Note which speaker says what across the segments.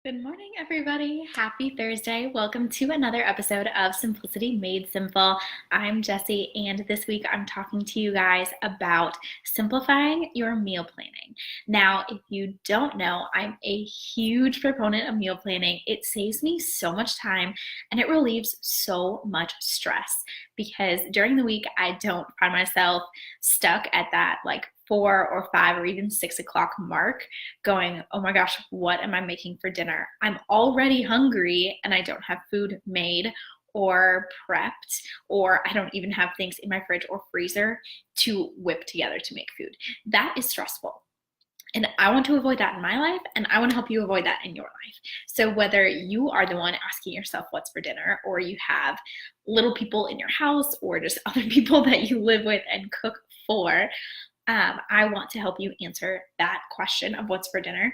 Speaker 1: Good morning, everybody. Happy Thursday. Welcome to another episode of Simplicity Made Simple. I'm Jessie, and this week I'm talking to you guys about simplifying your meal planning. Now, if you don't know, I'm a huge proponent of meal planning. It saves me so much time and it relieves so much stress because during the week I don't find myself stuck at that 4 or 5 or even 6 o'clock mark going, oh my gosh, what am I making for dinner? I'm already hungry and I don't have food made or prepped, or I don't even have things in my fridge or freezer to whip together to make food. That is stressful. And I want to avoid that in my life, and I want to help you avoid that in your life. So, whether you are the one asking yourself what's for dinner, or you have little people in your house, or just other people that you live with and cook for, I want to help you answer that question of what's for dinner.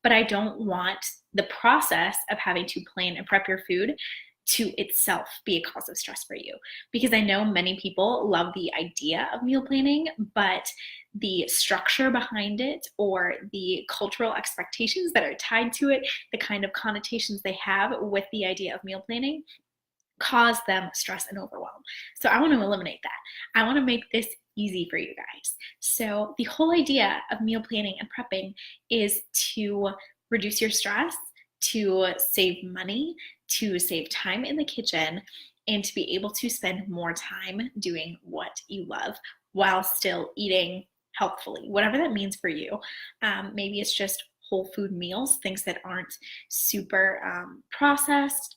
Speaker 1: But I don't want the process of having to plan and prep your food to itself be a cause of stress for you. Because I know many people love the idea of meal planning, but the structure behind it or the cultural expectations that are tied to it, the kind of connotations they have with the idea of meal planning, cause them stress and overwhelm. So I want to eliminate that. I want to make this easy for you guys. So the whole idea of meal planning and prepping is to reduce your stress, to save money, to save time in the kitchen, and to be able to spend more time doing what you love while still eating healthfully, whatever that means for you. Maybe it's just whole food meals, things that aren't super processed,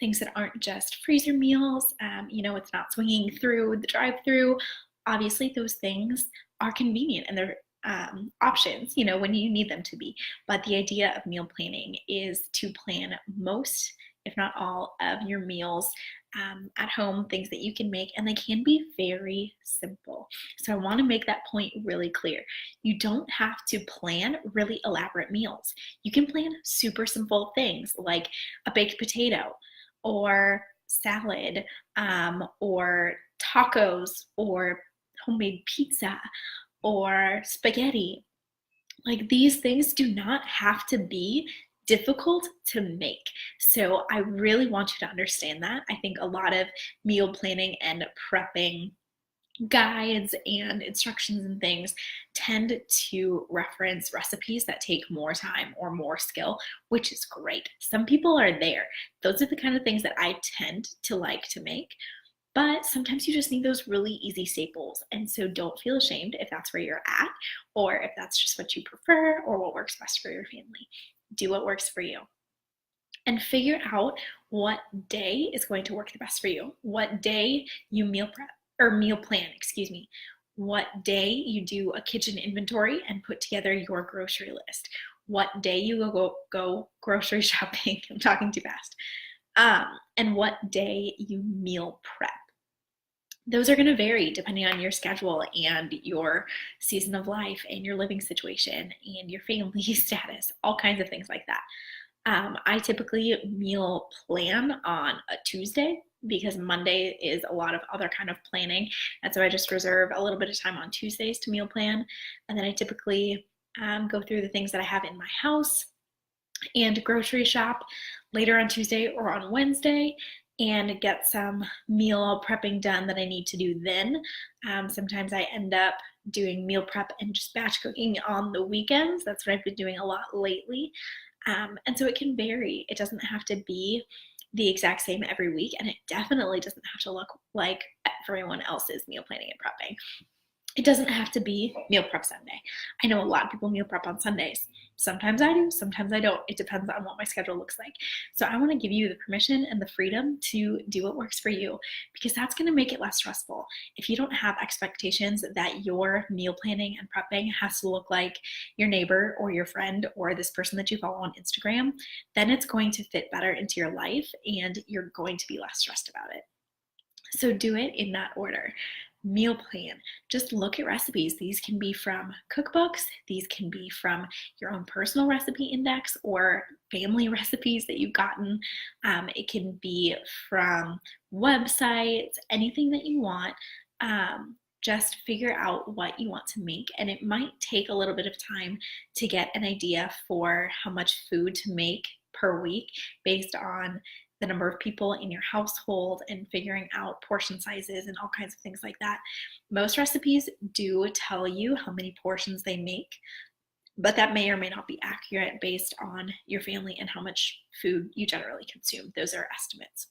Speaker 1: things that aren't just freezer meals. It's not swinging through the drive-through. Obviously, those things are convenient and they're options, when you need them to be. But the idea of meal planning is to plan most, if not all, of your meals at home, things that you can make, and they can be very simple. So I want to make that point really clear. You don't have to plan really elaborate meals. You can plan super simple things like a baked potato or salad or tacos or homemade pizza or spaghetti. Like, these things do not have to be difficult to make. So I really want you to understand that. I think a lot of meal planning and prepping guides and instructions and things tend to reference recipes that take more time or more skill, which is great. Some people are there. Those are the kind of things that I tend to like to make. But sometimes you just need those really easy staples. And so don't feel ashamed if that's where you're at, or if that's just what you prefer, or what works best for your family. Do what works for you. And figure out what day is going to work the best for you. What day you meal prep, or meal plan, excuse me. What day you do a kitchen inventory and put together your grocery list. What day you go grocery shopping. I'm talking too fast. And what day you meal prep. Those are going to vary depending on your schedule and your season of life and your living situation and your family status, all kinds of things like that. I typically meal plan on a Tuesday because Monday is a lot of other kind of planning. And so I just reserve a little bit of time on Tuesdays to meal plan. And then I typically go through the things that I have in my house and grocery shop later on Tuesday or on Wednesday and get some meal prepping done that I need to do then. Sometimes I end up doing meal prep and just batch cooking on the weekends. That's what I've been doing a lot lately. And so it can vary. It doesn't have to be the exact same every week, and it definitely doesn't have to look like everyone else's meal planning and prepping. It doesn't have to be meal prep Sunday. I know a lot of people meal prep on Sundays. Sometimes I do, sometimes I don't. It depends on what my schedule looks like. So I want to give you the permission and the freedom to do what works for you, because that's going to make it less stressful. If you don't have expectations that your meal planning and prepping has to look like your neighbor or your friend or this person that you follow on Instagram, then it's going to fit better into your life and you're going to be less stressed about it. So do it in that order. Meal plan. Just look at recipes. These can be from cookbooks. These can be from your own personal recipe index or family recipes that you've gotten. It can be from websites, anything that you want. Just figure out what you want to make, and it might take a little bit of time to get an idea for how much food to make per week based on the number of people in your household and figuring out portion sizes and all kinds of things like that. Most recipes do tell you how many portions they make, but that may or may not be accurate based on your family and how much food you generally consume. Those are estimates.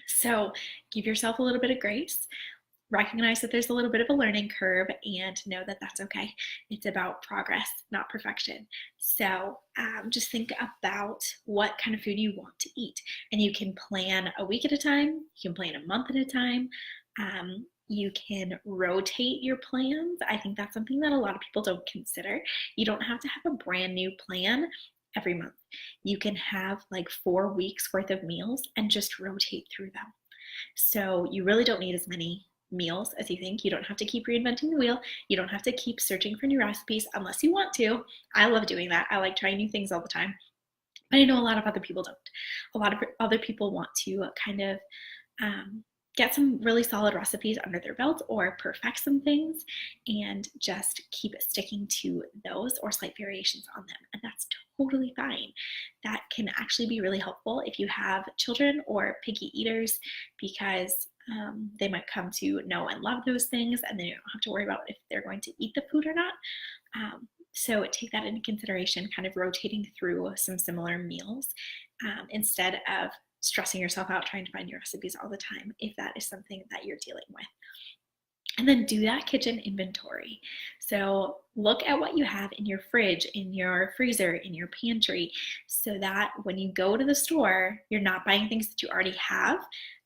Speaker 1: So give yourself a little bit of grace. Recognize that there's a little bit of a learning curve and know that that's okay. It's about progress, not perfection. So just think about what kind of food you want to eat. And you can plan a week at a time. You can plan a month at a time. You can rotate your plans. I think that's something that a lot of people don't consider. You don't have to have a brand new plan every month. You can have like 4 weeks worth of meals and just rotate through them. So you really don't need as many meals as you think. You don't have to keep reinventing the wheel. You don't have to keep searching for new recipes unless you want to. I love doing that. I like trying new things all the time. But I know a lot of other people don't. A lot of other people want to kind of get some really solid recipes under their belt or perfect some things and just keep sticking to those or slight variations on them. And that's totally fine. That can actually be really helpful if you have children or picky eaters, because they might come to know and love those things and they don't have to worry about if they're going to eat the food or not. So take that into consideration, kind of rotating through some similar meals instead of stressing yourself out trying to find new recipes all the time, if that is something that you're dealing with. And then do that kitchen inventory. So look at what you have in your fridge, in your freezer, in your pantry, so that when you go to the store, you're not buying things that you already have,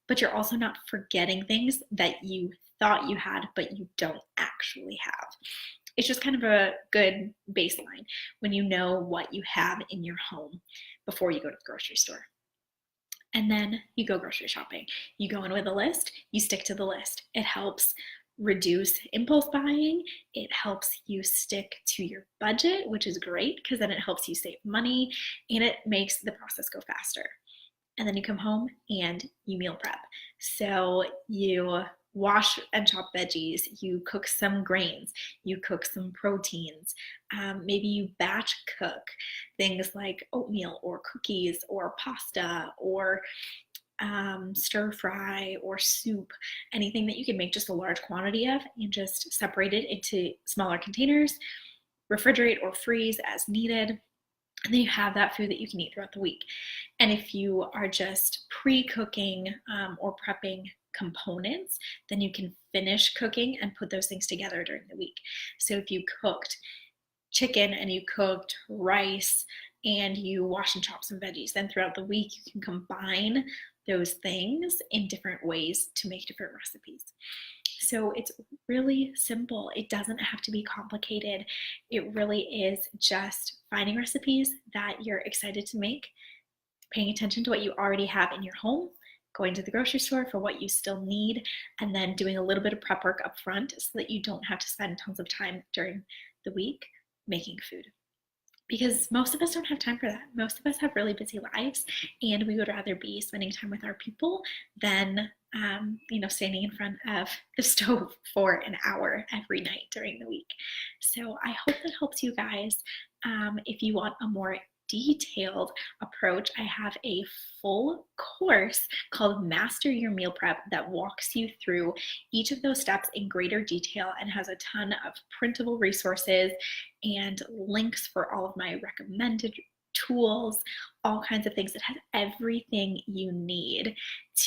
Speaker 1: but you're also not forgetting things that you thought you had, but you don't actually have. It's just kind of a good baseline when you know what you have in your home before you go to the grocery store. And then you go grocery shopping. You go in with a list, you stick to the list. It helps reduce impulse buying. It helps you stick to your budget, which is great because then it helps you save money and it makes the process go faster. And then you come home and you meal prep. So you wash and chop veggies, you cook some grains, you cook some proteins, maybe you batch cook things like oatmeal or cookies or pasta or stir fry or soup, anything that you can make just a large quantity of and just separate it into smaller containers, refrigerate or freeze as needed. And then you have that food that you can eat throughout the week. And if you are just pre-cooking or prepping components, then you can finish cooking and put those things together during the week. So if you cooked chicken and you cooked rice and you wash and chop some veggies, then throughout the week you can combine those things in different ways to make different recipes. So it's really simple. It doesn't have to be complicated. It really is just finding recipes that you're excited to make, paying attention to what you already have in your home, going to the grocery store for what you still need, and then doing a little bit of prep work up front so that you don't have to spend tons of time during the week making food. Because most of us don't have time for that. Most of us have really busy lives, and we would rather be spending time with our people than standing in front of the stove for an hour every night during the week. So I hope that helps you guys. If you want a more detailed approach, I have a full course called Master Your Meal Prep that walks you through each of those steps in greater detail and has a ton of printable resources and links for all of my recommended tools, all kinds of things. It has everything you need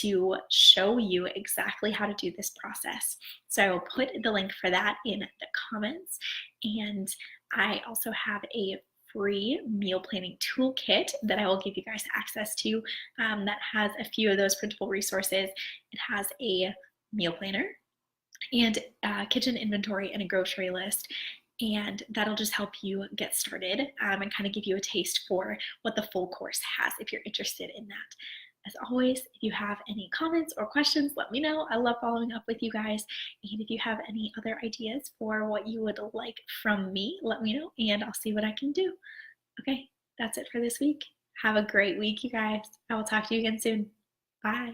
Speaker 1: to show you exactly how to do this process. So I will put the link for that in the comments. And I also have a free meal planning toolkit that I will give you guys access to that has a few of those printable resources. It has a meal planner and a kitchen inventory and a grocery list, and that'll just help you get started and kind of give you a taste for what the full course has if you're interested in that. As always, if you have any comments or questions, let me know. I love following up with you guys. And if you have any other ideas for what you would like from me, let me know and I'll see what I can do. Okay, that's it for this week. Have a great week, you guys. I will talk to you again soon. Bye.